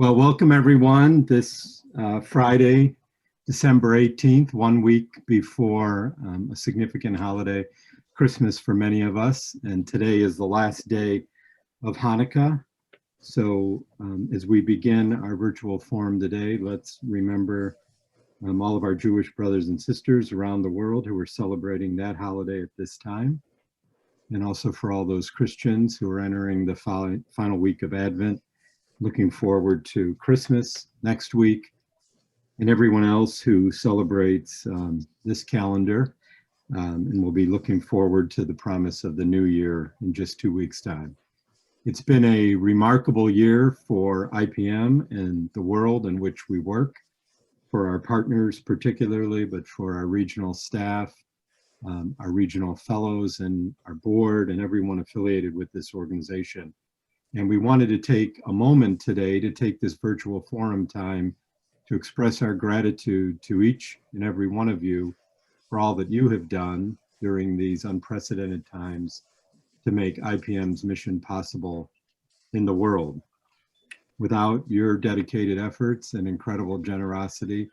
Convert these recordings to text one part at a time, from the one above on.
Well, welcome everyone this Friday, December 18th, 1 week before a significant holiday, Christmas for many of us. And today is the last day of Hanukkah. So as we begin our virtual forum today, let's remember all of our Jewish brothers and sisters around the world who are celebrating that holiday at this time. And also for all those Christians who are entering the final week of Advent, looking forward to Christmas next week, and everyone else who celebrates this calendar and will be looking forward to the promise of the new year in just 2 weeks' time. It's been a remarkable year for IPM and the world in which we work, for our partners particularly, but for our regional staff, our regional fellows and our board and everyone affiliated with this organization. And we wanted to take a moment today to take this virtual forum time to express our gratitude to each and every one of you for all that you have done during these unprecedented times to make IPM's mission possible in the world. Without your dedicated efforts and incredible generosity,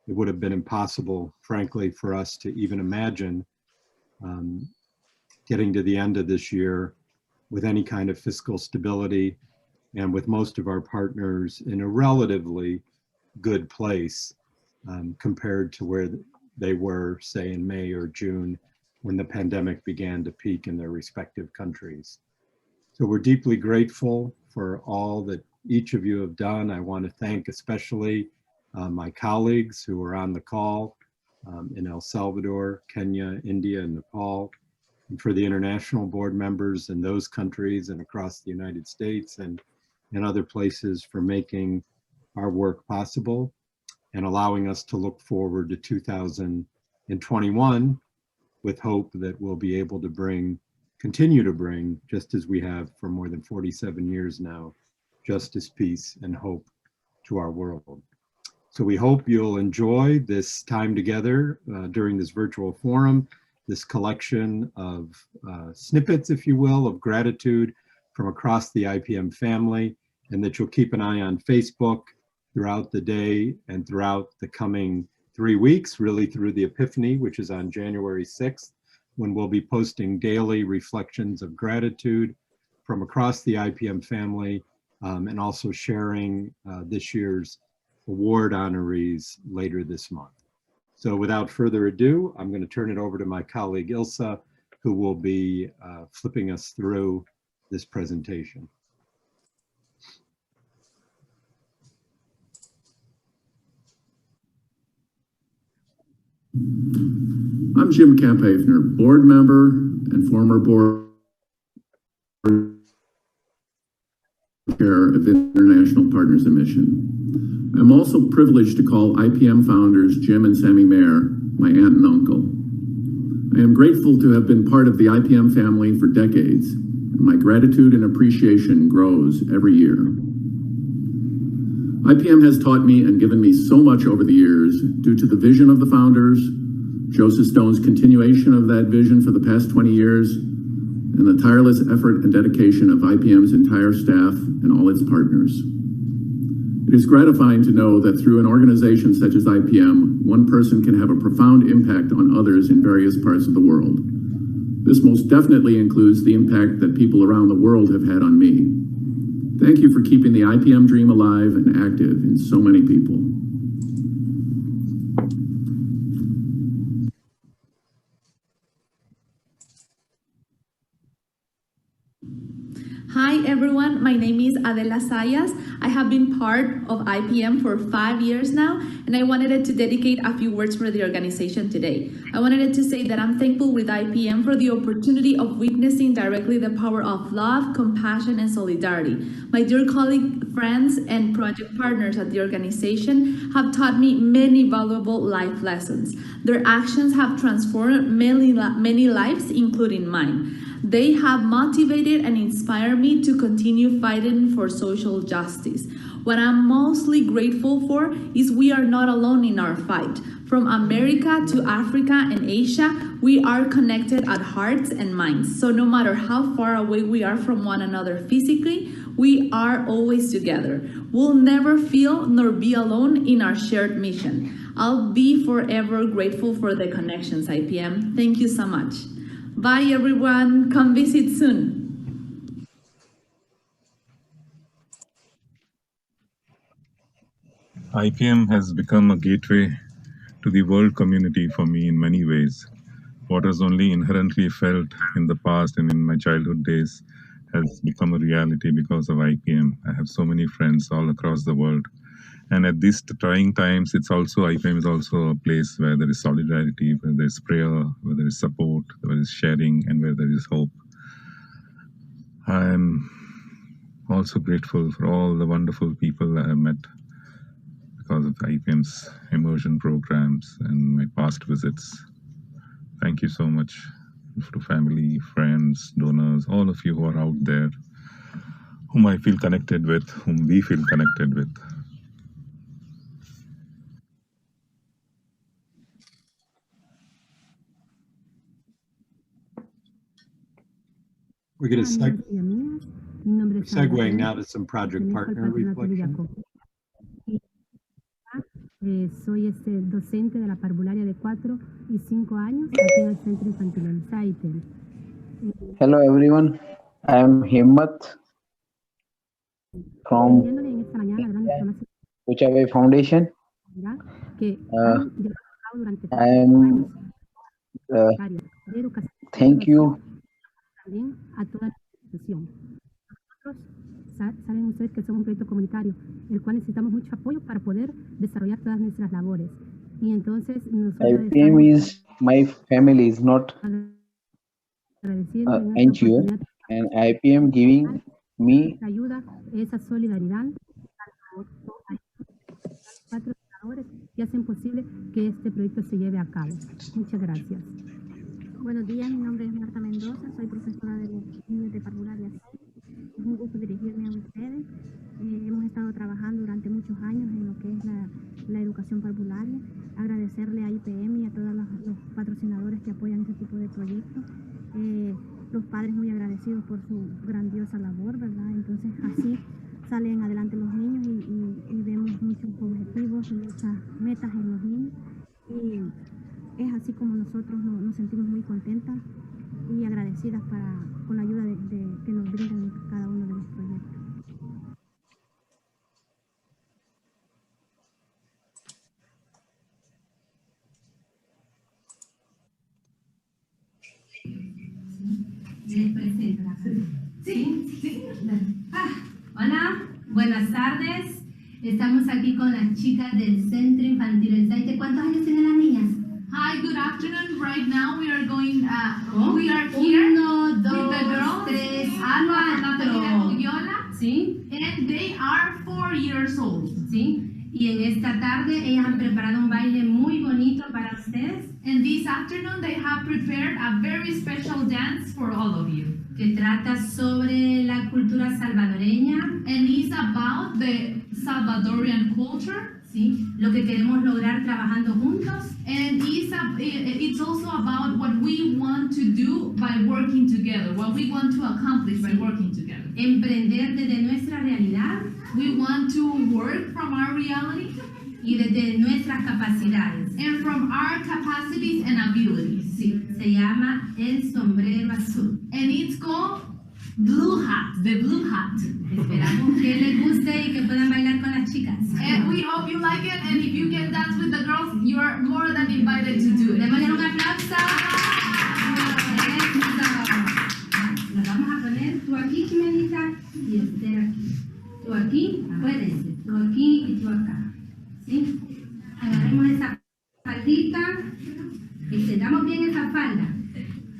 it would have been impossible, frankly, for us to even imagine getting to the end of this year with any kind of fiscal stability and with most of our partners in a relatively good place compared to where they were, say, in May or June when the pandemic began to peak in their respective countries. So we're deeply grateful for all that each of you have done. I want to thank especially my colleagues who are on the call in El Salvador, Kenya, India, and Nepal, and for the international board members in those countries and across the United States and other places for making our work possible and allowing us to look forward to 2021 with hope that we'll be able to continue to bring, just as we have for more than 47 years now, justice, peace, and hope to our world. So we hope you'll enjoy this time together during this virtual forum, this collection of snippets, if you will, of gratitude from across the IPM family, and that you'll keep an eye on Facebook throughout the day and throughout the coming 3 weeks, really through the Epiphany, which is on January 6th, when we'll be posting daily reflections of gratitude from across the IPM family, and also sharing this year's award honorees later this month. So without further ado, I'm going to turn it over to my colleague Ilsa, who will be flipping us through this presentation. I'm Jim Kampafner, board member and former board chair of International Partners in Mission. I'm also privileged to call IPM founders Jim and Sammy Mayer my aunt and uncle. I am grateful to have been part of the IPM family for decades, and my gratitude and appreciation grows every year. IPM has taught me and given me so much over the years due to the vision of the founders, Joe Cistone's continuation of that vision for the past 20 years, and the tireless effort and dedication of IPM's entire staff and all its partners. It is gratifying to know that through an organization such as IPM, one person can have a profound impact on others in various parts of the world. This most definitely includes the impact that people around the world have had on me. Thank you for keeping the IPM dream alive and active in so many people. Hi everyone, my name is Adela Zayas. I have been part of IPM for 5 years now, and I wanted to dedicate a few words for the organization today. I wanted to say that I'm thankful with IPM for the opportunity of witnessing directly the power of love, compassion, and solidarity. My dear colleague, friends, and project partners at the organization have taught me many valuable life lessons. Their actions have transformed many lives, including mine. They have motivated and inspired me to continue fighting for social justice. What I'm mostly grateful for is we are not alone in our fight. From America to Africa and Asia, we are connected at hearts and minds. So no matter how far away we are from one another physically, We are always together. We'll never feel nor be alone in our shared mission. I'll be forever grateful for the connections, IPM. Thank you so much. Bye, everyone. Come visit soon. IPM has become a gateway to the world community for me in many ways. What was only inherently felt in the past and in my childhood days has become a reality because of IPM. I have so many friends all across the world. And at these trying times, IPM is also a place where there is solidarity, where there is prayer, where there is support, where there is sharing, and where there is hope. I'm also grateful for all the wonderful people I have met because of IPM's immersion programs and my past visits. Thank you so much to family, friends, donors, all of you who are out there, whom I feel connected with, whom we feel connected with. We're going to segueing now to some project partner reflection. Soy docente de la parvularia de 4 y 5 años aquí en el Centro Infantil Untitled. Hello everyone, I am Himmat from Upadhyaya Foundation. I am thank you. Saben ustedes que somos un proyecto comunitario, el cual necesitamos mucho apoyo para poder desarrollar todas nuestras labores. Y entonces IPM is my family, is not NGO, and IPM giving me ayuda, esa solidaridad, patrocinadores que hacen posible que este proyecto se lleve a cabo. Muchas gracias. Buenos días, mi nombre es Marta Mendoza, soy profesora de los niños de parvularia 6. Es un gusto dirigirme a ustedes. Hemos estado trabajando durante muchos años en lo que es la educación parvularia. Agradecerle a IPM y a todos los patrocinadores que apoyan este tipo de proyectos. Los padres muy agradecidos por su grandiosa labor, ¿verdad? Entonces así salen adelante los niños y vemos muchos objetivos y muchas metas en los niños. Y es así como nosotros nos sentimos muy contentas y agradecidas con la ayuda que nos brindan en cada uno de los proyectos. Les presento la Sí. Hola, buenas tardes. Estamos aquí con las chicas del Centro Infantil El Saite. ¿Cuántos años tienen las niñas? Hi, good afternoon. Right now we are going, we are here with the girls, Alba, Natalia, Viola, ¿Sí? and they are 4 years old. ¿Sí? Y en esta tarde ellas han preparado un baile muy bonito para ustedes. And this afternoon they have prepared a very special dance for all of you. Que trata sobre la cultura salvadoreña. And it's about the Salvadorian culture. ¿Sí? Lo que queremos lograr trabajando juntos. And it's also about what we want to do by working together, what we want to accomplish by working together. Emprender desde nuestra realidad. We want to work from our reality. Y desde nuestras capacidades. And from our capacities and abilities. Sí, se llama El Sombrero Azul. And it's called Blue Hat, the Blue Hat. Esperamos que les guste y que puedan bailar con las chicas. And we hope you like it, and if you can dance with the girls, you are more than invited to do it. Démosle un aplauso. Nos vamos a poner tú aquí, Jimenita, y Esther aquí. Tú aquí, acuérdense, tú aquí y tú acá. ¿Sí? Agarremos esa faldita, extendamos bien esa falda.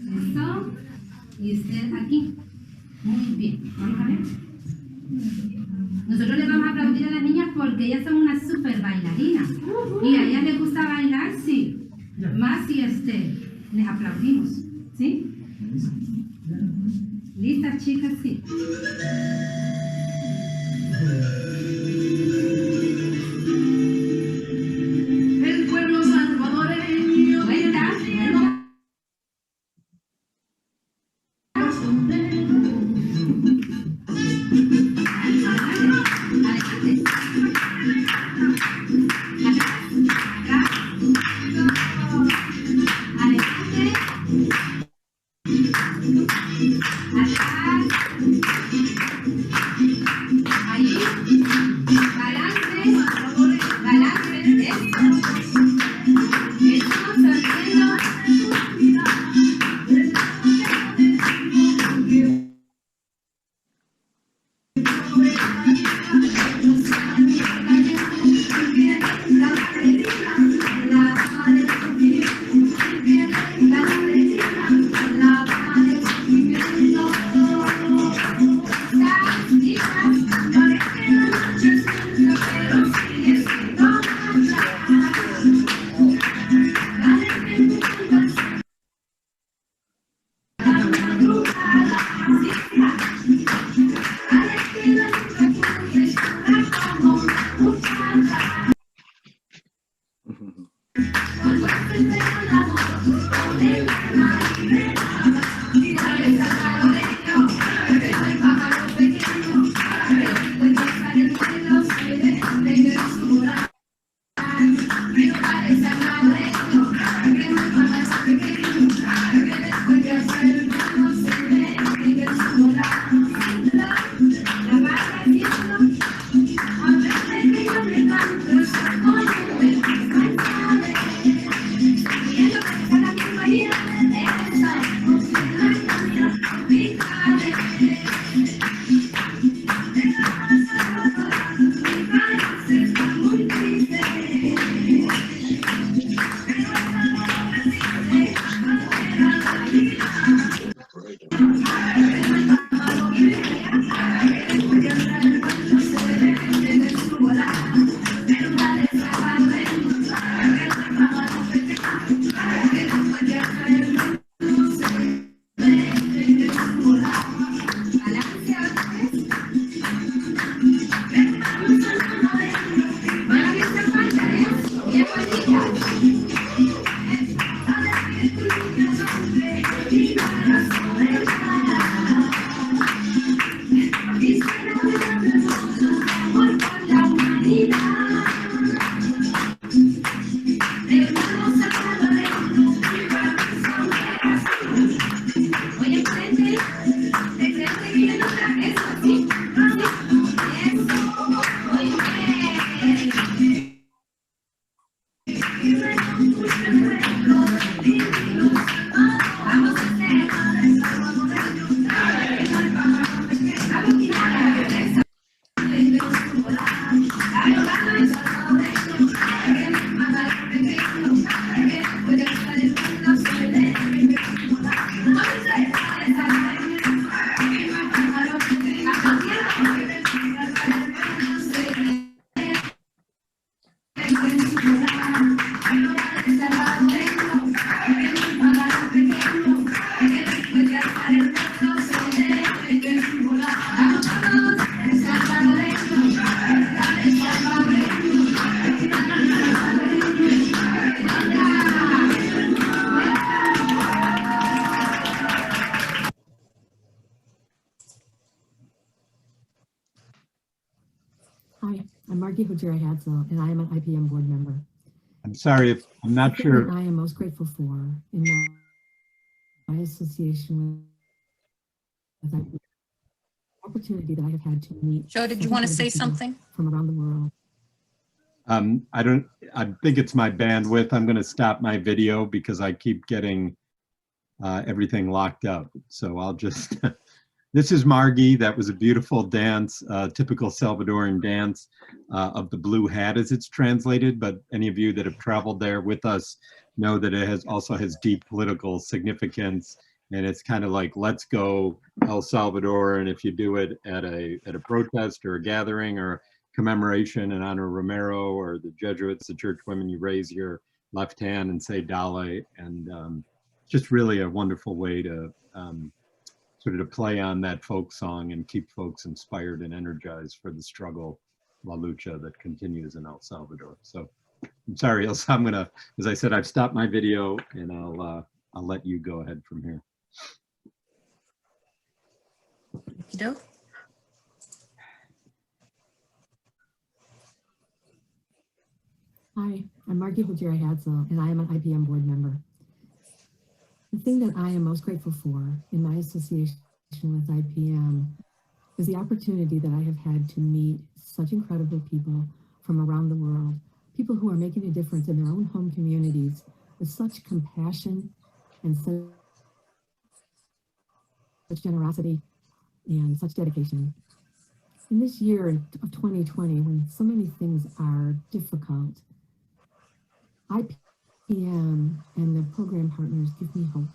Eso, y Esther aquí. Muy bien, vamos a ver. Nosotros les vamos a aplaudir a las niñas porque ellas son unas super bailarinas. Y a ellas les gusta bailar, sí. Más si les aplaudimos. ¿Sí? ¿Listas, chicas? Sí. El pueblo salvadoreño. Vuelta, vuelta. Hi, I'm Margie Hujira-Hadsel, and I am an IPM board member. I'm sorry if I'm not The thing sure. that I am most grateful for in my association with IPM, the opportunity that I have had to meet. Joe, did you want to say people something? from around the world? I think it's my bandwidth. I'm going to stop my video because I keep getting everything locked up. So I'll just, this is Margie. That was a beautiful dance, typical Salvadoran dance of the blue hat as it's translated. But any of you that have traveled there with us know that it also has deep political significance. And it's kind of like, let's go El Salvador. And if you do it at a protest or a gathering or commemoration in honor of Romero or the Jesuits, the church women, you raise your left hand and say Dale. And just really a wonderful way to sort of to play on that folk song and keep folks inspired and energized for the struggle, La Lucha, that continues in El Salvador. So I'm sorry, Elsa, I'm gonna, as I said, I've stopped my video and I'll let you go ahead from here. Joe? Hi, I'm Margie Hujira-Hadsel, and I am an IPM board member. The thing that I am most grateful for in my association with IPM is the opportunity that I have had to meet such incredible people from around the world, people who are making a difference in their own home communities with such compassion and such generosity and such dedication. In this year of 2020, when so many things are difficult, IPM and the program partners give me hope.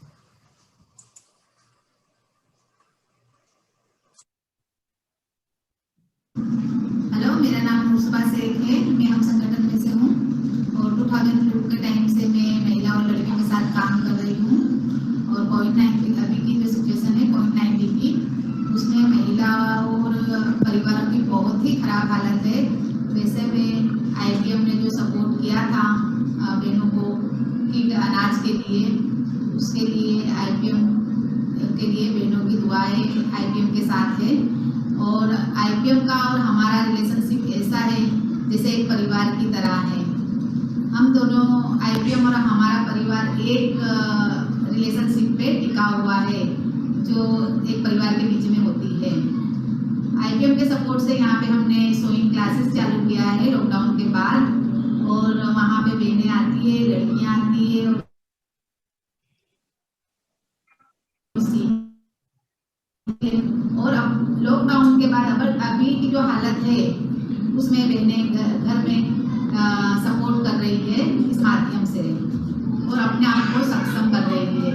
Hello, मेरा नाम मुस्तफा शेख है। मैं हम संगठन में से हूँ और 2002 के टाइम से मैं महिला और लड़कियों के साथ काम कर रही हूँ। और कोविड-19 अभी की जो सिचुएशन है कोविड-19 की, उसमें महिला और परिवारों की बहुत ही खराब हालत है। वैसे में आईपीएम ने जो सपोर्ट किया था बहनों को किट अनाज के लिए, उसके लिए आईपीएम के लिए बहनों की दुआएं आईपीएम के साथ है। और आईपीएम का और हमारा रिलेशनशिप ऐसा है जैसे एक परिवार की तरह है। हम दोनों आईपीएम और हमारा परिवार एक रिलेशनशिप पे टिका हुआ है जो एक परिवार के बीच में होती है। आईपीएम के सपोर्ट से यहाँ पे हमने सोइंग क्लासेस चालू किया है लॉकडाउन के बाद, और वहाँ पे बहनें आती है, लड़कियाँ आती है और अब लॉकडाउन के बाद अब अभी की जो हालत है उसमें बहनें घर में सपोर्ट कर रही है इस माध्यम से और अपने आप को सक्षम कर रही है।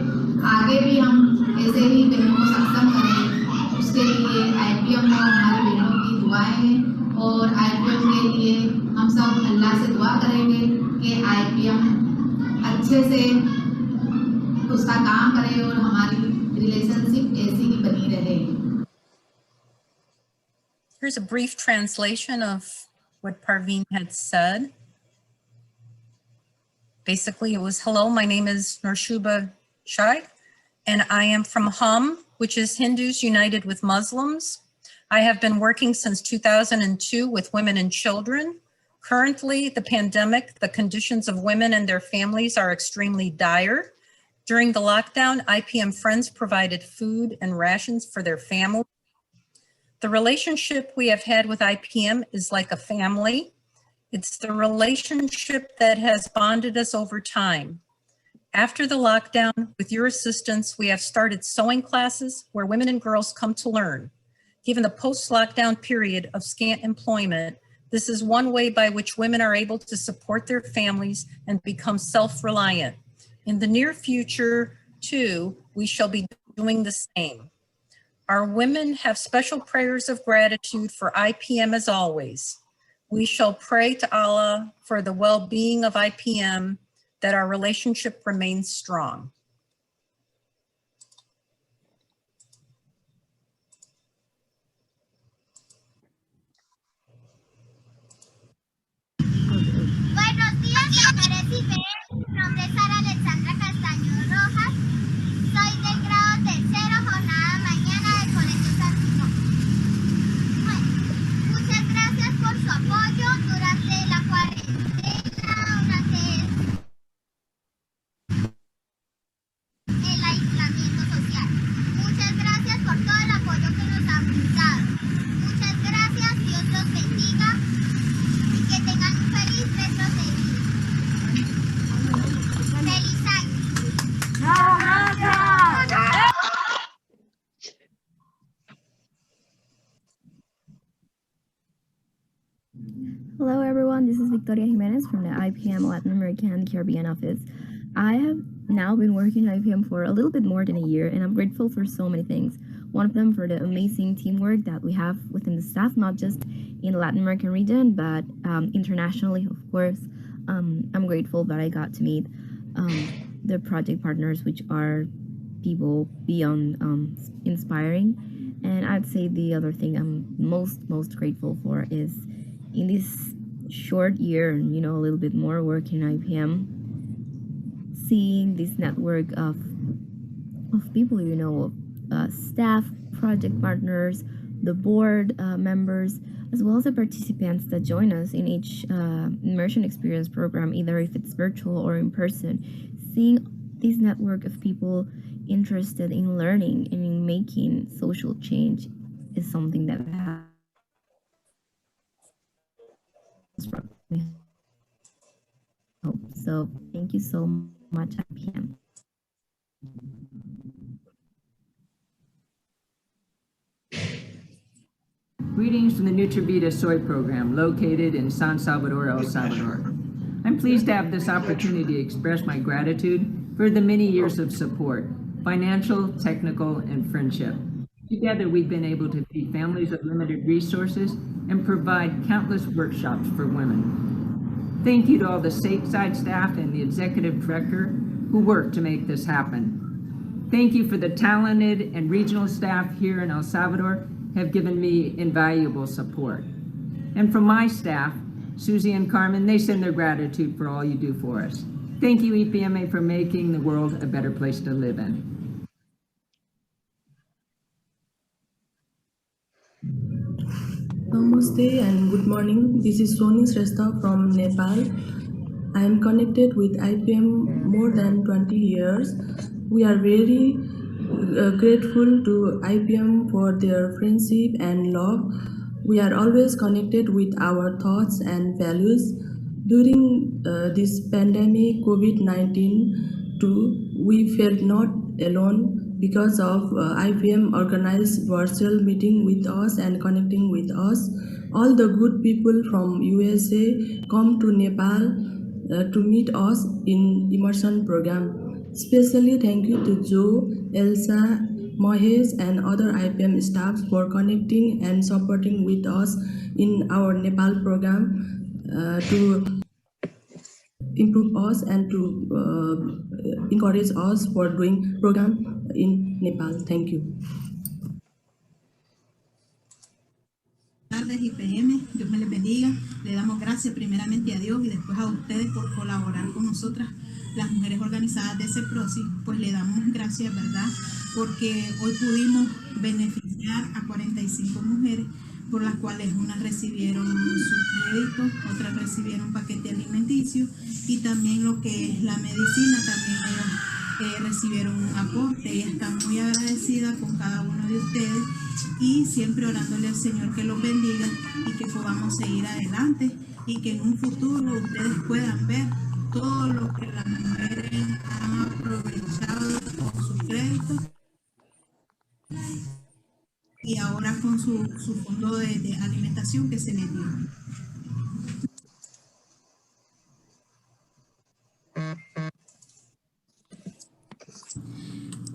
आगे भी हम ऐसे ही बहनों को सक्षम करें, उसके लिए आईपीएम और हमारी बहनों की दुआएं और आईपीएम के लिए हम सब अल्लाह से दुआ करेंगे कि आईपीएम अच्छे से उसका काम करे और हमारी रिलेशनशिप ऐसी ही बनी रहे। Here's a brief translation of what Parveen had said. Basically, it was, hello, my name is Nurshuba Shaikh, and I am from HUM, which is Hindus United with Muslims. I have been working since 2002 with women and children. Currently, the pandemic, the conditions of women and their families are extremely dire. During the lockdown, IPM Friends provided food and rations for their family. The relationship we have had with IPM is like a family. It's the relationship that has bonded us over time. After the lockdown, with your assistance, we have started sewing classes where women and girls come to learn. Given the post-lockdown period of scant employment, this is one way by which women are able to support their families and become self-reliant. In the near future, too, we shall be doing the same. Our women have special prayers of gratitude for IPM as always. We shall pray to Allah for the well-being of IPM, that our relationship remains strong. Buenos días, señores y señores. Mi nombre es Alexandra Castaño Rojas. Soy del grado tercero, jornada mañana del Colegio San Simón. Bueno, muchas gracias por su apoyo. Hello, everyone. This is Victoria Jimenez from the IPM Latin American and Caribbean office. I have now been working at IPM for a little bit more than a year, and I'm grateful for so many things. One of them for the amazing teamwork that we have within the staff, not just in the Latin American region, but internationally, of course. I'm grateful that I got to meet the project partners, which are people beyond inspiring. And I'd say the other thing I'm most grateful for is in this short year and a little bit more working in IPM, seeing this network of people, staff, project partners, the board members, as well as the participants that join us in each immersion experience program, either if it's virtual or in person. Seeing this network of people interested in learning and in making social change is something that hope. So thank you so much, IPM. Greetings from the Nutrivita Soy Program located in San Salvador, El Salvador. I'm pleased to have this opportunity to express my gratitude for the many years of support, financial, technical, and friendship. Together, we've been able to feed families with limited resources and provide countless workshops for women. Thank you to all the stateside staff and the executive director who worked to make this happen. Thank you for the talented and regional staff here in El Salvador have given me invaluable support. And from my staff, Susie and Carmen, they send their gratitude for all you do for us. Thank you, EPMA, for making the world a better place to live in. Namaste and good morning. This is Soni Shrestha from Nepal. I am connected with IPM more than 20 years. We are very grateful to IPM for their friendship and love. We are always connected with our thoughts and values. During this pandemic, COVID-19 too, we felt not alone because of IPM organized virtual meeting with us and connecting with us. All the good people from USA come to Nepal to meet us in immersion program. Especially thank you to Joe, Elsa, Mahesh and other IPM staffs for connecting and supporting with us in our Nepal program to improve us and to encourage us for doing program in Nepal. Thank you. Buenas tardes, IPM. Dios me les bendiga. Le damos gracias primeramente a Dios y después a ustedes por colaborar con nosotras, las mujeres organizadas de ese proceso. Pues le damos gracias, ¿verdad? Porque hoy pudimos beneficiar a 45 mujeres, por las cuales unas recibieron su crédito, otras recibieron paquete alimenticio y también lo que es la medicina, también ellos recibieron un aporte. Ella está muy agradecida con cada uno de ustedes y siempre orándole al Señor que los bendiga y que podamos seguir adelante y que en un futuro ustedes puedan ver todo lo que las mujeres han aprovechado con su crédito y ahora con su fondo de alimentación que se les dio.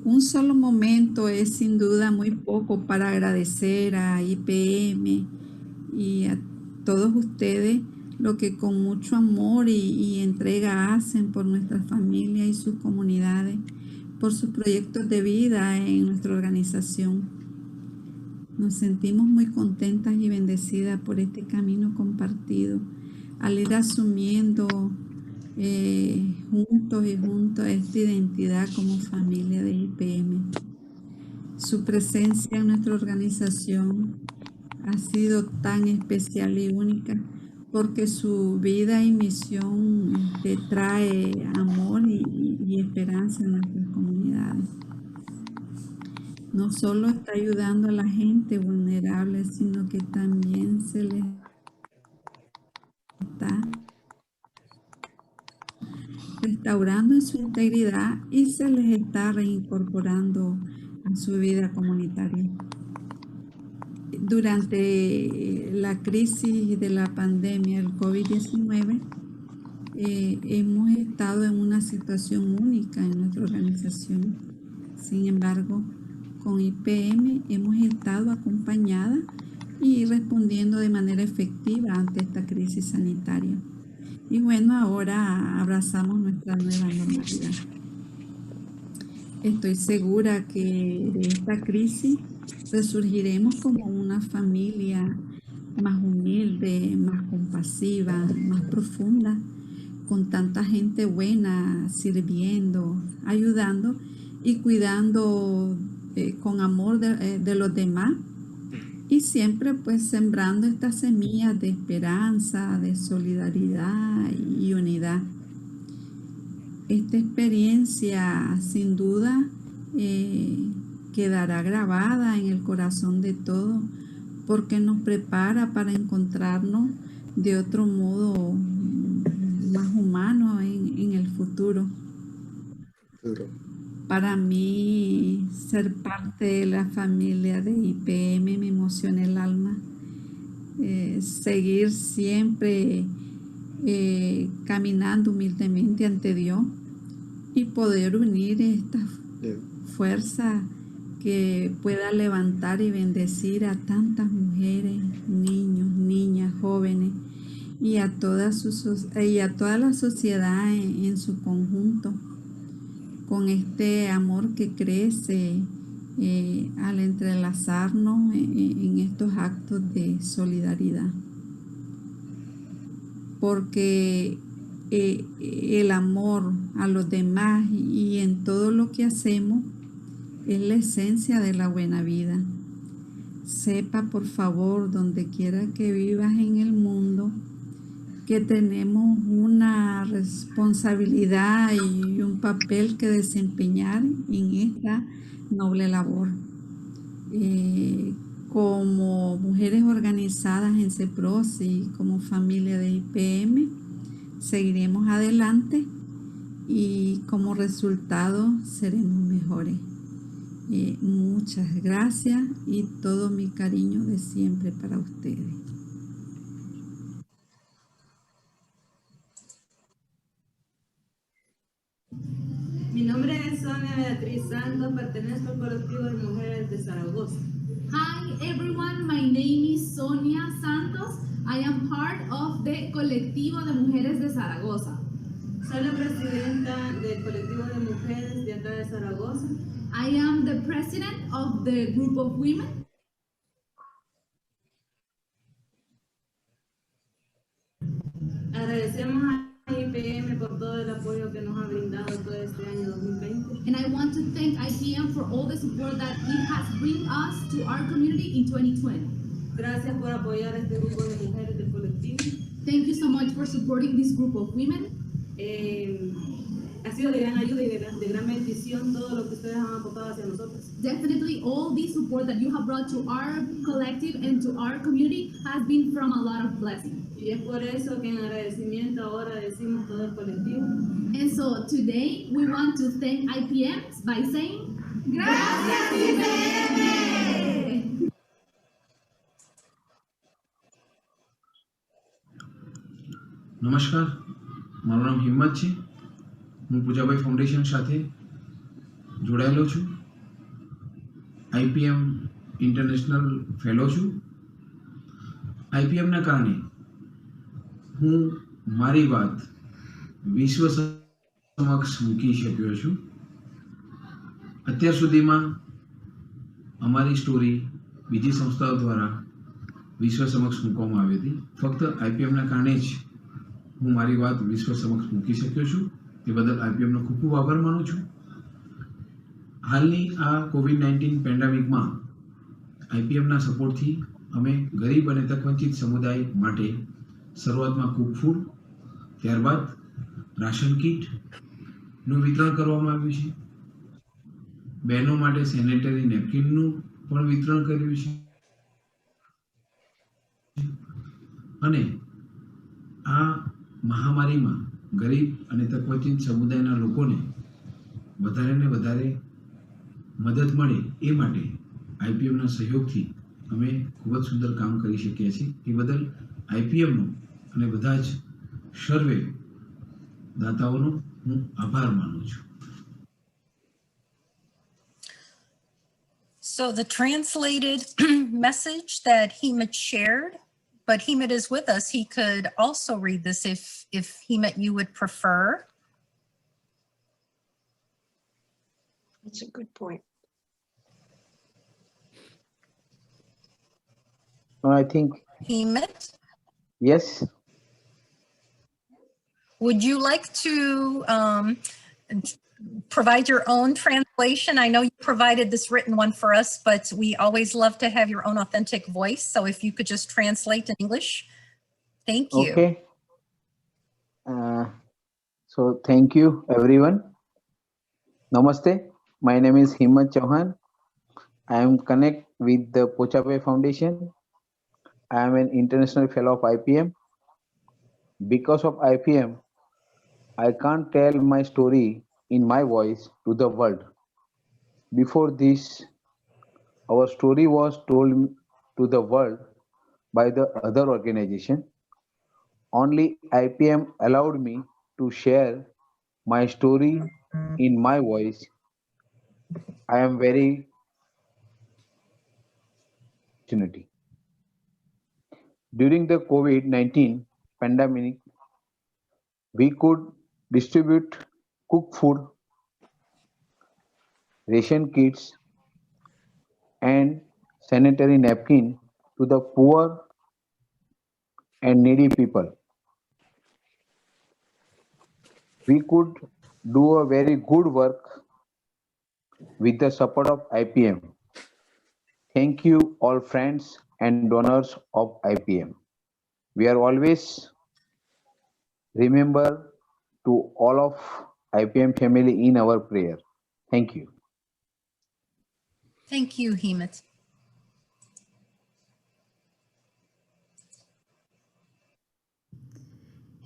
Un solo momento es sin duda muy poco para agradecer a IPM y a todos ustedes lo que con mucho amor y entrega hacen por nuestra familia y sus comunidades, por sus proyectos de vida en nuestra organización. Nos sentimos muy contentas y bendecidas por este camino compartido, al ir asumiendo juntos y juntos esta identidad como familia de IPM. Su presencia en nuestra organización ha sido tan especial y única porque su vida y misión trae amor y esperanza en nuestras comunidades. No solo está ayudando a la gente vulnerable, sino que también se les está restaurando en su integridad y se les está reincorporando a su vida comunitaria. Durante la crisis de la pandemia, el COVID-19, hemos estado en una situación única en nuestra organización. Sin embargo, con IPM hemos estado acompañadas y respondiendo de manera efectiva ante esta crisis sanitaria. Y bueno, ahora abrazamos nuestra nueva normalidad. Estoy segura que de esta crisis resurgiremos como una familia más humilde, más compasiva, más profunda, con tanta gente buena, sirviendo, ayudando y cuidando con amor de los demás, y siempre pues sembrando estas semillas de esperanza, de solidaridad y unidad. Esta experiencia sin duda quedará grabada en el corazón de todos, porque nos prepara para encontrarnos de otro modo más humano en el futuro. Para mí, ser parte de la familia de IPM me emociona el alma. Seguir siempre caminando humildemente ante Dios y poder unir esta fuerza que pueda levantar y bendecir a tantas mujeres, niños, niñas, jóvenes y a toda la sociedad en su conjunto, con este amor que crece al entrelazarnos en estos actos de solidaridad. Porque el amor a los demás y en todo lo que hacemos es la esencia de la buena vida. Sepa, por favor, donde quiera que vivas en el mundo, que tenemos una responsabilidad y un papel que desempeñar en esta noble labor. Como mujeres organizadas en CEPROS y como familia de IPM, seguiremos adelante y como resultado seremos mejores. Muchas gracias y todo mi cariño de siempre para ustedes. Mi nombre es Sonia Beatriz Santos, pertenezco al colectivo de mujeres de Zaragoza. Hi everyone, my name is Sonia Santos. I am part of the colectivo de mujeres de Zaragoza. Soy la presidenta del colectivo de mujeres de acá de Zaragoza. I am the president of the group of women. Agradecemos a IPM por todo el apoyo que nos ha brindado todo este año 2020. And I want to thank IPM for all the support that it has brought us to our community in 2020. Gracias por apoyar a este grupo de mujeres del colectivo. Thank you so much for supporting this group of women. Ha sido de gran ayuda y de gran bendición todo lo que ustedes han aportado hacia nosotros. Definitely all the support that you have brought to our collective and to our community has been from a lot of blessing. Y es por eso que en agradecimiento ahora decimos todo el colectivo. And so today we want to thank IPM by saying Gracias IPM. નમસ્કાર, મારું નામ હિંમત છે. હું પૂજાભાઈ foundation સાથે જોડાયેલો છું. IPM international fellow છું. IPMના કારણે હું મારી વાત વિશ્વ સમક્ષ મૂકી શક્યો છું. અત્યાર સુધીમાં અમારી સ્ટોરી બીજી સંસ્થાઓ દ્વારા વિશ્વ સમક્ષ મૂકવામાં આવી હતી. ફક્ત IPMના કારણે જ હું મારી વાત વિશ્વ સમક્ષ મૂકી શક્યો છું. તે બદલ IPMનો ખૂબ ખૂબ આભાર માનું છું. હાલની આ COVID-19 પેન્ડેમિકમાં IPMના સપોર્ટથી અમે ગરીબ અને તકવંચિત સમુદાય માટે શરૂઆતમાં કુક ફૂડ, ત્યારબાદ રાશન કીટનું વિતરણ કરવામાં આવ્યું છે. બહેનો માટે સેનેટરી નેપકિનનું પણ વિતરણ કર્યું છે. અને આ મહામારીમાં ગરીબ અને તકવંચિત સમુદાયના લોકોને વધારે ને વધારે મદદ મળે એ માટે IPMના સહયોગથી અમે ખૂબ જ સુંદર કામ કરી શકીએ છીએ. એ બદલ આઈપીએમનો અને બધા જ સર્વે દાતાઓનો હું આભાર માનું છું. So the translated message that Hemant shared, but Hemant is with us. He could also read this if Hemant you would prefer. That's a good point. No, I think. Hemant? Yes. Would you like to provide your own translation? I know you provided this written one for us, but we always love to have your own authentic voice. So if you could just translate in English, thank you. Okay. So thank you, everyone. Namaste. My name is Hemant Chauhan. I am connect with the Pochape Foundation. I am an international fellow of IPM. Because of IPM, I can't tell my story in my voice to the world. Before this, our story was told to the world by the other organization. Only IPM allowed me to share my story in my voice. I am very fortunate. During the COVID-19 pandemic, we could distribute cooked food, ration kits, and sanitary napkin to the poor and needy people. We could do a very good work with the support of IPM. Thank you all friends and donors of IPM. We are always remember to all of IPM family in our prayer. Thank you. Thank you, Hemant.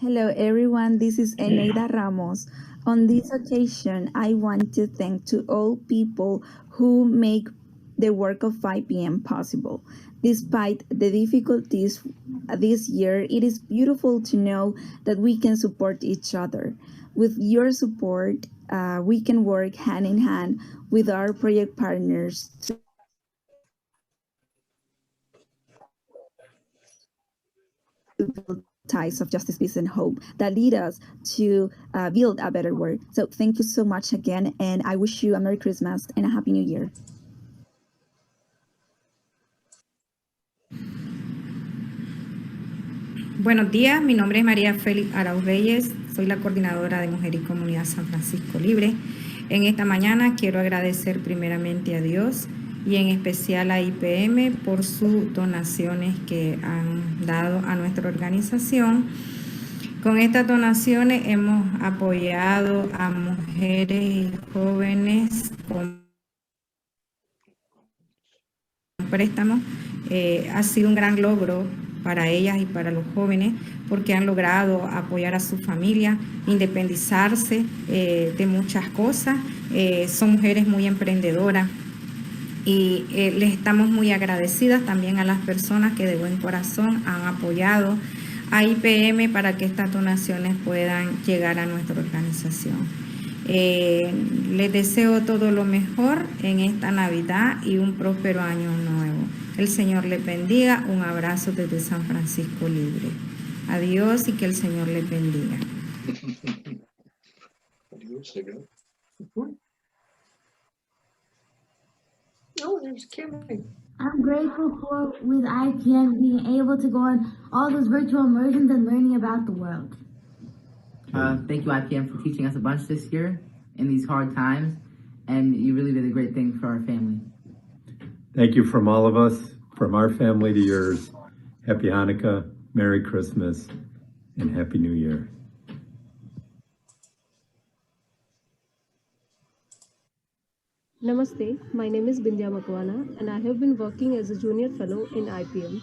Hello everyone, this is Eneyda Ramos. On this occasion, I want to thank to all people who make the work of IPM possible. Despite the difficulties this year, it is beautiful to know that we can support each other. With your support, we can work hand in hand with our project partners to build ties of justice, peace, and hope that lead us to build a better world. So thank you so much again, and I wish you a Merry Christmas and a Happy New Year. Buenos días, mi nombre es María Félix Arauz Reyes, soy la coordinadora de Mujer y Comunidad San Francisco Libre. En esta mañana quiero agradecer primeramente a Dios y en especial a IPM por sus donaciones que han dado a nuestra organización. Con estas donaciones hemos apoyado a mujeres y jóvenes con préstamos. Ha sido un gran logro para ellas y para los jóvenes porque han logrado apoyar a su familia, independizarse de muchas cosas. Son mujeres muy emprendedoras y les estamos muy agradecidas también a las personas que de buen corazón han apoyado a IPM para que estas donaciones puedan llegar a nuestra organización. Les deseo todo lo mejor en esta Navidad y un próspero año nuevo. El Señor les bendiga. Un abrazo desde San Francisco Libre. Adiós y que el Señor les bendiga. Oh, there's Kimberly. I'm grateful for, with IPM, being able to go on all those virtual immersions and learning about the world. Thank you, IPM, for teaching us a bunch this year in these hard times, and you really did a great thing for our family. Thank you from all of us, from our family to yours. Happy Hanukkah, Merry Christmas, and Happy New Year. Namaste, my name is Bindiya Makwana and I have been working as a junior fellow in IPM.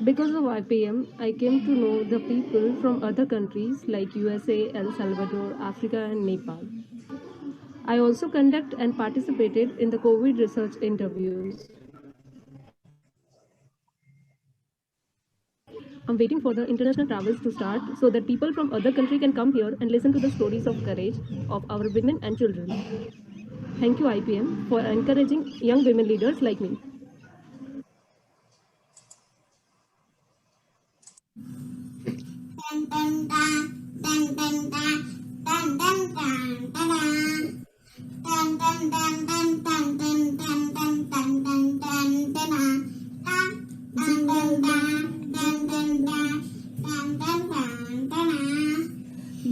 Because of IPM, I came to know the people from other countries like USA, El Salvador, Africa and Nepal. I also conduct and participated in the COVID research interviews. I'm waiting for the international travels to start so that people from other country can come here and listen to the stories of courage of our women and children. Thank you, IPM, for encouraging young women leaders like me.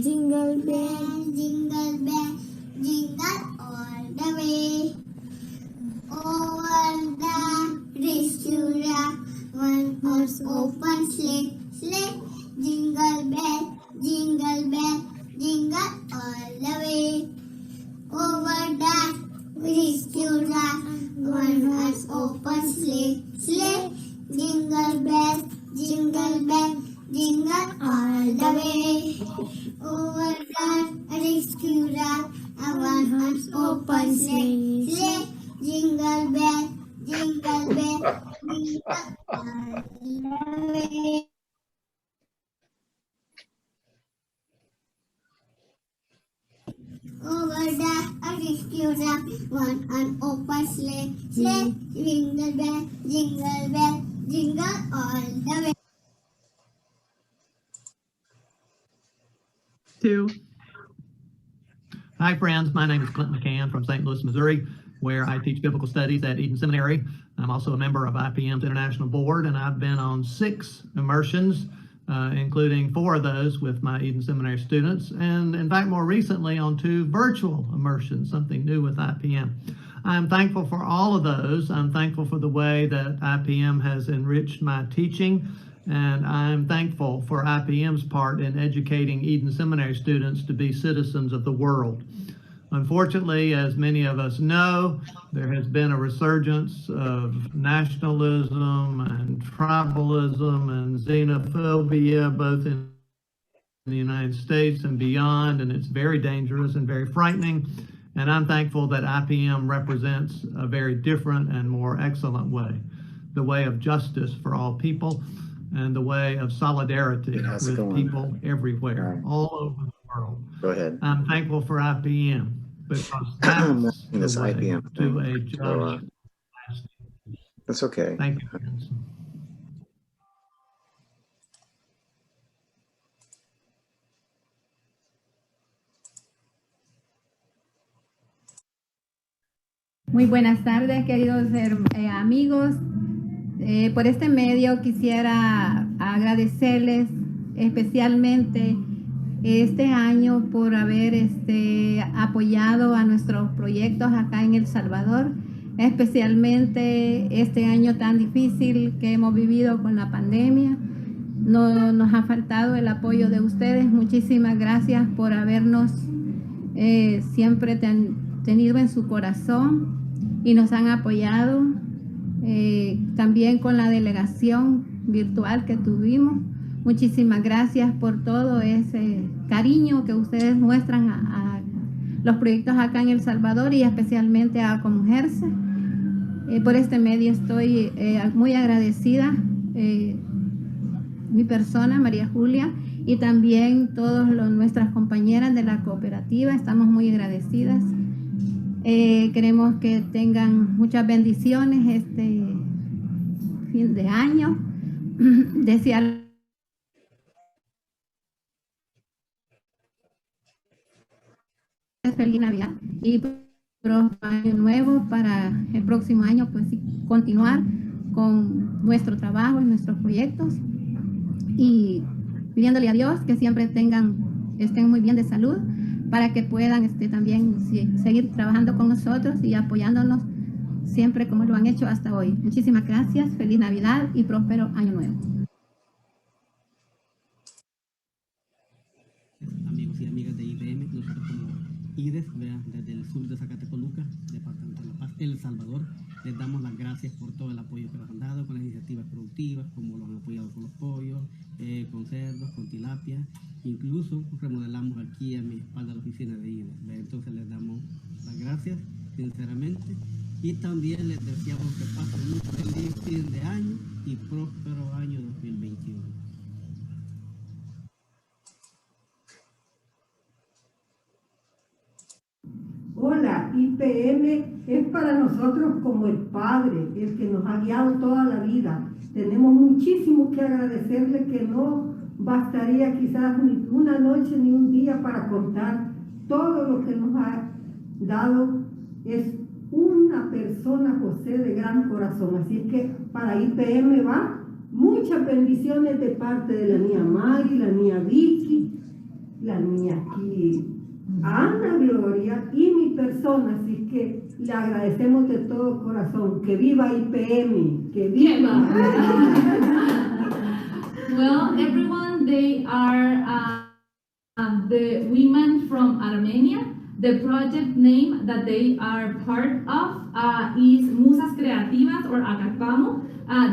Jingle bell, jingle bell, jingle all the way. Over the rescue rock, one horse open sleigh, sleigh. Jingle bell, jingle all the way. Over the rescue rock, one horse open sleigh, sleigh. Jingle bell, jingle all the way. Over the rescue rock, one horse open sleigh, sleigh. Jingle bell, jingle all the way. Over the rescue rock, one an open sleigh, sleigh. Jingle bell, jingle all the way. Hi, friends. My name is Clint McCann from St. Louis, Missouri, where I teach biblical studies at Eden Seminary. I'm also a member of IPM's International Board, and I've been on 6 immersions, including 4 of those with my Eden Seminary students, and in fact, more recently on 2 virtual immersions, something new with IPM. I'm thankful for all of those. I'm thankful for the way that IPM has enriched my teaching, and I'm thankful for IPM's part in educating Eden Seminary students to be citizens of the world. Unfortunately, as many of us know, there has been a resurgence of nationalism and tribalism and xenophobia, both in the United States and beyond, and it's very dangerous and very frightening. And I'm thankful that IPM represents a very different and more excellent way, the way of justice for all people, and the way of solidarity with people everywhere, all over the world. Go ahead. I'm thankful for IPM because that's This the way IPM to a thing. just. That's okay. Thank you, friends. Muy buenas tardes, queridos amigos. Por este medio quisiera agradecerles especialmente este año por haber apoyado a nuestros proyectos acá en El Salvador, especialmente este año tan difícil que hemos vivido con la pandemia. No nos ha faltado el apoyo de ustedes. Muchísimas gracias por habernos siempre tenido en su corazón y nos han apoyado. También con la delegación virtual que tuvimos. Muchísimas gracias por todo ese cariño que ustedes muestran a los proyectos acá en El Salvador y especialmente a Comujerse. Por este medio estoy muy agradecida, mi persona, María Julia, y también todas nuestras compañeras de la cooperativa. Estamos muy agradecidas. Queremos que tengan muchas bendiciones este fin de año. Desear feliz Navidad y próspero año nuevo para el próximo año, pues sí, continuar con nuestro trabajo y nuestros proyectos y pidiéndole a Dios que siempre estén muy bien de salud, para que puedan también seguir trabajando con nosotros y apoyándonos siempre como lo han hecho hasta hoy. Muchísimas gracias, feliz Navidad y próspero año nuevo. Amigos y amigas de IPM, nosotros como IDES, desde el sur de Zacatecoluca, Departamento de La Paz, El Salvador, les damos las gracias por todo el apoyo que nos han dado con las iniciativas productivas, como los han apoyado con los pollos, con cerdos, con tilapia. Incluso remodelamos aquí a mi espalda la oficina de IDES. Entonces les damos las gracias, sinceramente, y también les deseamos que pasen un feliz fin de año y próspero año 2021. IPM es para nosotros como el Padre, el que nos ha guiado toda la vida. Tenemos muchísimo que agradecerle, que no bastaría quizás ni una noche ni un día para contar todo lo que nos ha dado. Es una persona, José, de gran corazón. Así es que para IPM va muchas bendiciones de parte de la niña Mari, la niña Vicky, la niña aquí Ana Gloria y mi persona. Así que le agradecemos de todo corazón. Que viva IPM, que viva. Well, everyone, they are the women from Armenia. The project name that they are part of is Musas Creativas or Acapamo.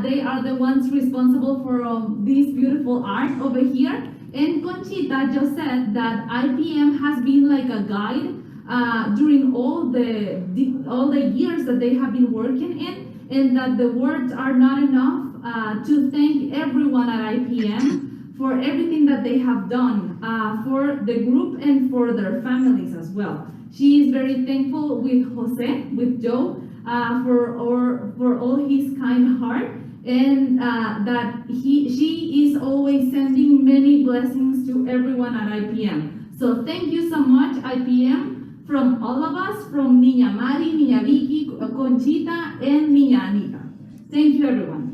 They are the ones responsible for this beautiful art over here. And Conchita just said that IPM has been like a guide during all the years that they have been working in, and that the words are not enough to thank everyone at IPM for everything that they have done for the group and for their families as well. She is very thankful with Jose, with Joe, for all his kind heart, and that she is always sending many blessings to everyone at IPM. So thank you so much, IPM, from all of us, from Niña Mari, Niña Vicky, Conchita, and Niña Anita. Thank you, everyone.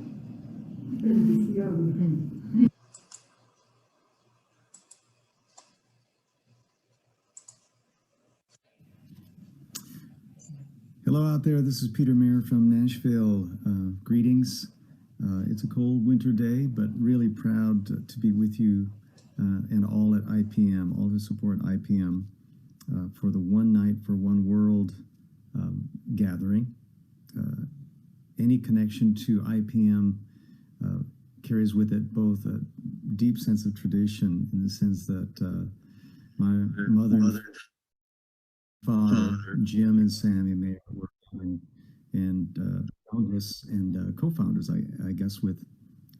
Hello out there, this is Peter Mayer from Nashville. Greetings. It's a cold winter day, but really proud to be with you and all at IPM, all who support IPM for the One Night for One World gathering. Any connection to IPM carries with it both a deep sense of tradition in the sense that my mother and father, Jim and Sammy Mayer, were and founders and co-founders, I guess, with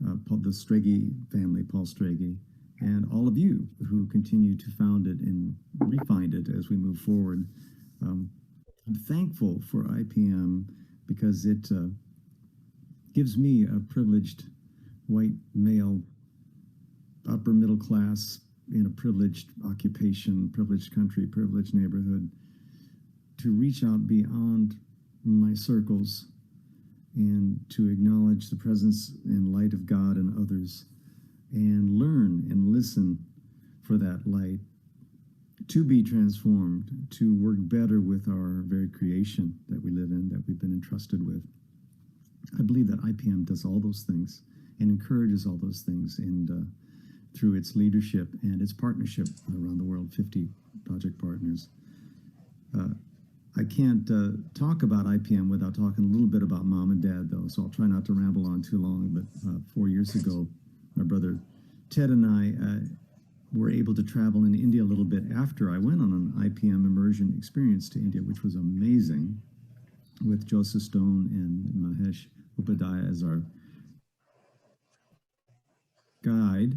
the Strege family, Paul Strege, and all of you who continue to found it and refine it as we move forward. I'm thankful for IPM because it gives me a privileged white male, upper middle class, in a privileged occupation, privileged country, privileged neighborhood, to reach out beyond my circles and to acknowledge the presence and light of God in others and learn and listen for that light, to be transformed, to work better with our very creation that we live in, that we've been entrusted with. I believe that IPM does all those things and encourages all those things, and through its leadership and its partnership around the world, 50 project partners. I can't talk about IPM without talking a little bit about mom and dad, though, so I'll try not to ramble on too long. But 4 years ago, my brother Ted and I were able to travel in India a little bit after I went on an IPM immersion experience to India, which was amazing, with Joe Cistone and Mahesh Upadhyaya as our guide.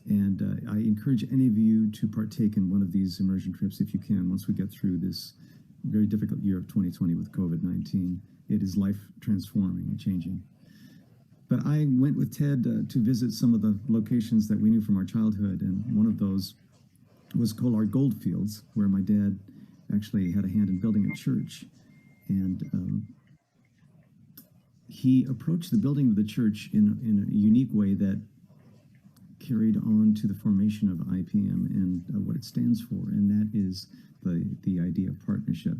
And I encourage any of you to partake in one of these immersion trips if you can, once we get through this very difficult year of 2020 with COVID-19. It is life transforming and changing. But I went with Ted to visit some of the locations that we knew from our childhood, and one of those was Kolar Goldfields, where my dad actually had a hand in building a church. And he approached the building of the church in a unique way that carried on to the formation of IPM and what it stands for, and that is the idea of partnership.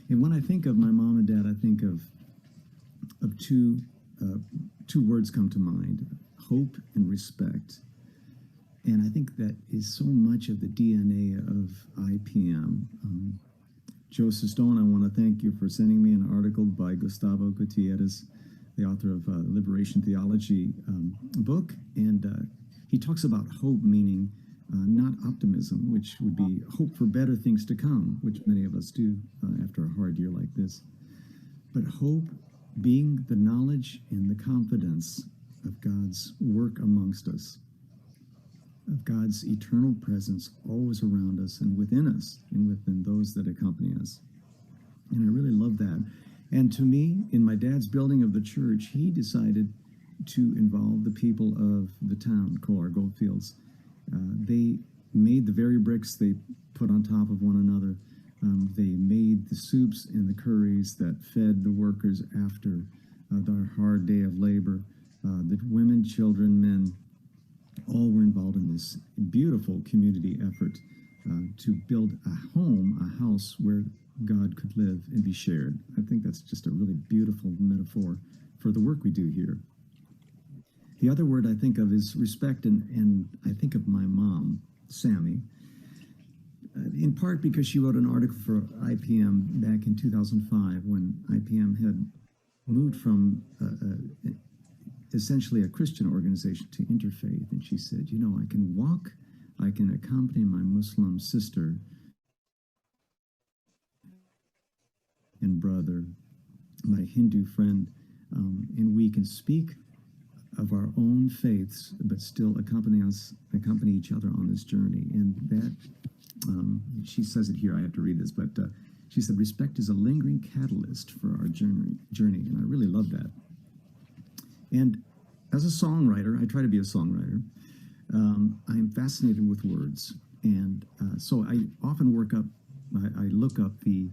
And when I think of my mom and dad, I think of two words come to mind: hope and respect. And I think that is so much of the DNA of IPM. Joe Cistone, I want to thank you for sending me an article by Gustavo Gutierrez, the author of Liberation Theology book, and he talks about hope meaning not optimism, which would be hope for better things to come, which many of us do after a hard year like this. But hope being the knowledge and the confidence of God's work amongst us, of God's eternal presence always around us and within us and within those that accompany us. And I really love that. And to me, in my dad's building of the church, he decided to involve the people of the town, Colar Goldfields. They made the very bricks they put on top of one another. They made the soups and the curries that fed the workers after their hard day of labor. The women, children, men, all were involved in this beautiful community effort to build a home, a house where God could live and be shared. I think that's just a really beautiful metaphor for the work we do here. The other word I think of is respect, and I think of my mom, Sammy, in part because she wrote an article for IPM back in 2005 when IPM had moved from essentially a Christian organization to interfaith. And she said, you know, I can walk, I can accompany my Muslim sister and brother, my Hindu friend, and we can speak of our own faiths, but still accompany each other on this journey. And that, she says it here, I have to read this, but she said, respect is a lingering catalyst for our journey, and I really love that. And as a songwriter, I try to be a songwriter, I am fascinated with words. And so I often I look up the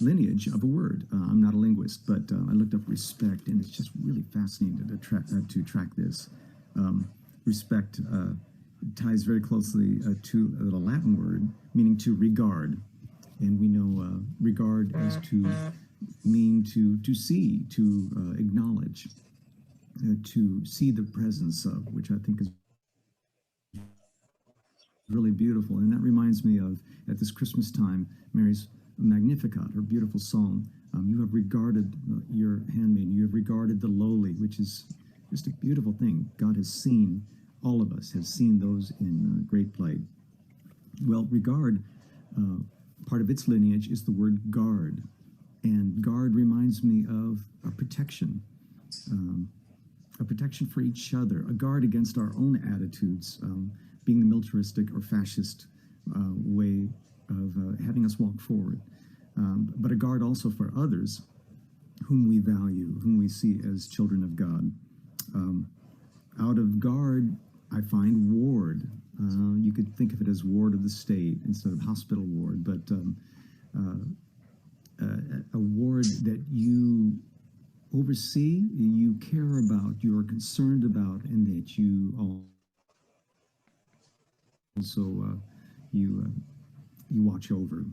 lineage of a word. I'm not a linguist, but I looked up respect, and it's just really fascinating to track this. Respect ties very closely to the Latin word meaning to regard, and we know regard is to mean to see, to acknowledge, to see the presence of, which I think is really beautiful. And that reminds me of, at this Christmas time, Mary's Magnificat, her beautiful song. You have regarded your handmaiden, you have regarded the lowly, which is just a beautiful thing. God has seen, all of us have seen those in great plight. Well, regard, part of its lineage is the word guard. And guard reminds me of a protection for each other, a guard against our own attitudes, being the militaristic or fascist way of having us walk forward, but a guard also for others whom we value, whom we see as children of God. Out of guard, I find ward. You could think of it as ward of the state instead of hospital ward, but a ward that you oversee, you care about, you are concerned about, and that you also you watch over.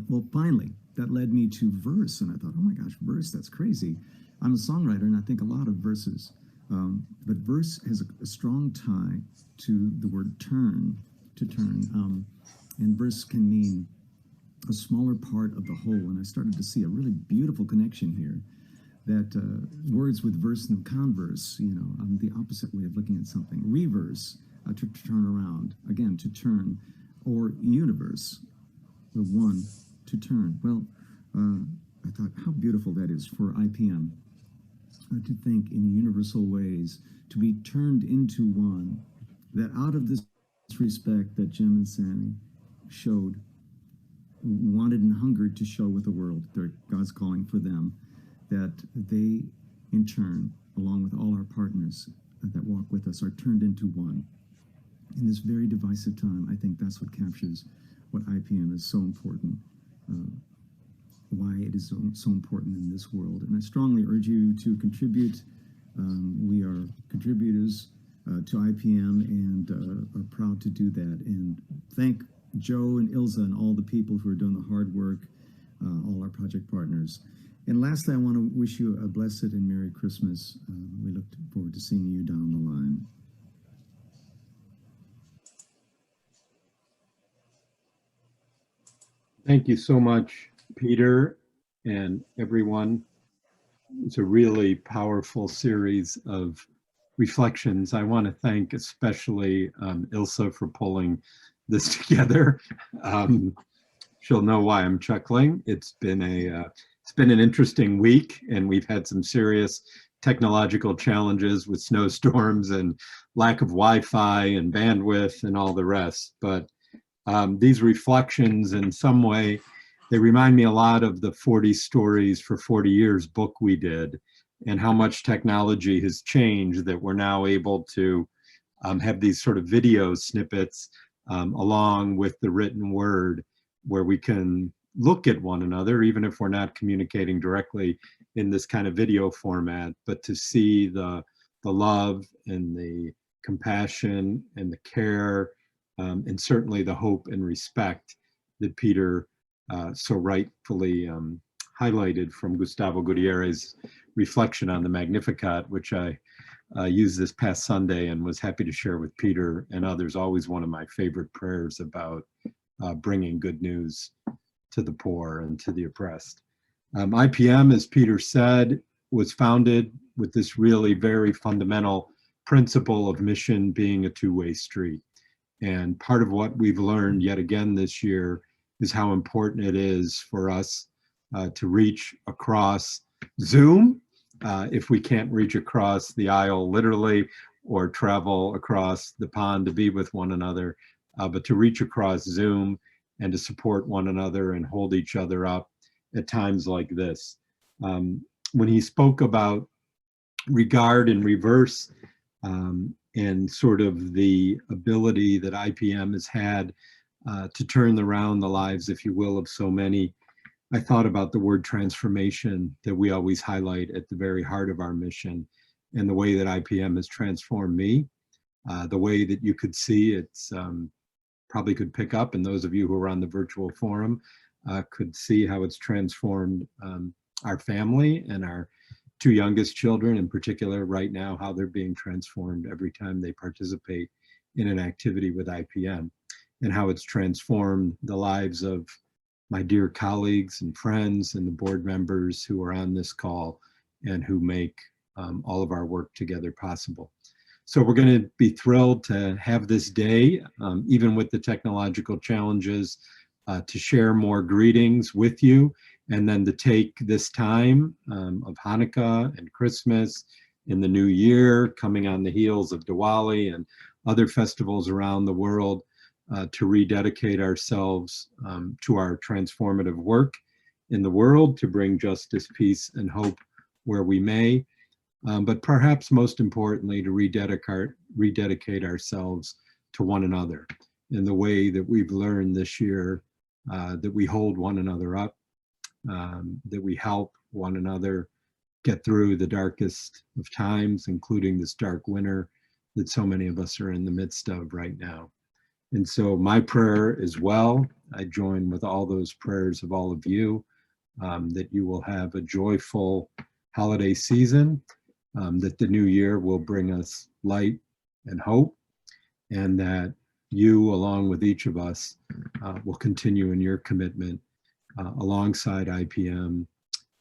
Well, finally, that led me to verse, and I thought, oh my gosh, verse, that's crazy. I'm a songwriter, and I think a lot of verses, but verse has a strong tie to the word turn, to turn, and verse can mean a smaller part of the whole, and I started to see a really beautiful connection here, that words with verse and converse, you know, the opposite way of looking at something. Reverse, to turn around, again, to turn, or universe, the one to turn. Well, I thought how beautiful that is for IPM, to think in universal ways, to be turned into one, that out of this respect that Jim and Sammy showed, wanted and hungered to show with the world, God's calling for them, that they, in turn, along with all our partners that walk with us, are turned into one. In this very divisive time, I think that's what captures what IPM is so important, why it is so important in this world. And I strongly urge you to contribute. We are contributors to IPM and are proud to do that. And thank Joe and Ilza and all the people who are doing the hard work, all our project partners. And lastly, I want to wish you a blessed and Merry Christmas. We look forward to seeing you down the line. Thank you so much, Peter, and everyone. It's a really powerful series of reflections. I want to thank especially Ilsa for pulling this together. She'll know why I'm chuckling. It's been an interesting week, and we've had some serious technological challenges with snowstorms and lack of Wi-Fi and bandwidth and all the rest. But these reflections in some way, they remind me a lot of the 40 Stories for 40 Years book we did, and how much technology has changed that we're now able to have these sort of video snippets along with the written word, where we can look at one another, even if we're not communicating directly in this kind of video format, but to see the love and the compassion and the care, and certainly the hope and respect that Peter so rightfully highlighted from Gustavo Gutierrez's reflection on the Magnificat, which I used this past Sunday and was happy to share with Peter and others. Always one of my favorite prayers about bringing good news to the poor and to the oppressed. IPM, as Peter said, was founded with this really very fundamental principle of mission being a two-way street. And part of what we've learned yet again this year is how important it is for us to reach across Zoom, if we can't reach across the aisle literally, or travel across the pond to be with one another, but to reach across Zoom and to support one another and hold each other up at times like this. When he spoke about regard and reverse, and sort of the ability that IPM has had to turn around the lives, if you will, of so many, I thought about the word transformation that we always highlight at the very heart of our mission, and the way that IPM has transformed me, the way that you could see it's probably could pick up, and those of you who are on the virtual forum could see how it's transformed our family and our two youngest children in particular right now, how they're being transformed every time they participate in an activity with IPM, and how it's transformed the lives of my dear colleagues and friends and the board members who are on this call and who make all of our work together possible. So we're going to be thrilled to have this day, even with the technological challenges, to share more greetings with you, and then to take this time of Hanukkah and Christmas in the new year, coming on the heels of Diwali and other festivals around the world, to rededicate ourselves to our transformative work in the world, to bring justice, peace, and hope where we may, but perhaps most importantly, to rededicate ourselves to one another in the way that we've learned this year, that we hold one another up, that we help one another get through the darkest of times, including this dark winter that so many of us are in the midst of right now. And so my prayer as well, I join with all those prayers of all of you, that you will have a joyful holiday season, that the new year will bring us light and hope, and that you, along with each of us, will continue in your commitment alongside IPM,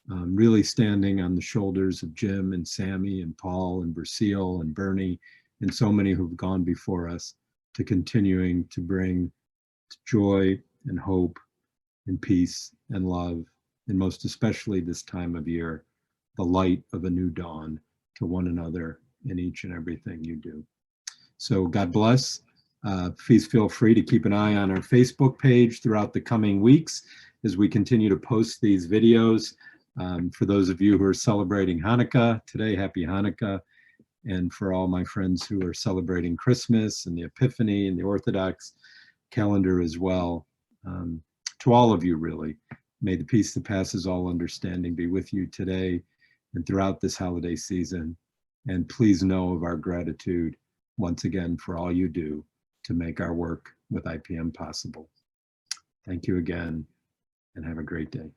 really standing on the shoulders of Jim and Sammy and Paul and Brazil and Bernie and so many who've gone before us, to continuing to bring joy and hope and peace and love, and most especially this time of year, the light of a new dawn to one another in each and everything you do. So God bless. Please feel free to keep an eye on our Facebook page throughout the coming weeks as we continue to post these videos. For those of you who are celebrating Hanukkah today, happy Hanukkah. And for all my friends who are celebrating Christmas and the Epiphany and the Orthodox calendar as well, to all of you really, may the peace that passes all understanding be with you today and throughout this holiday season. And please know of our gratitude once again for all you do to make our work with IPM possible. Thank you again, and have a great day.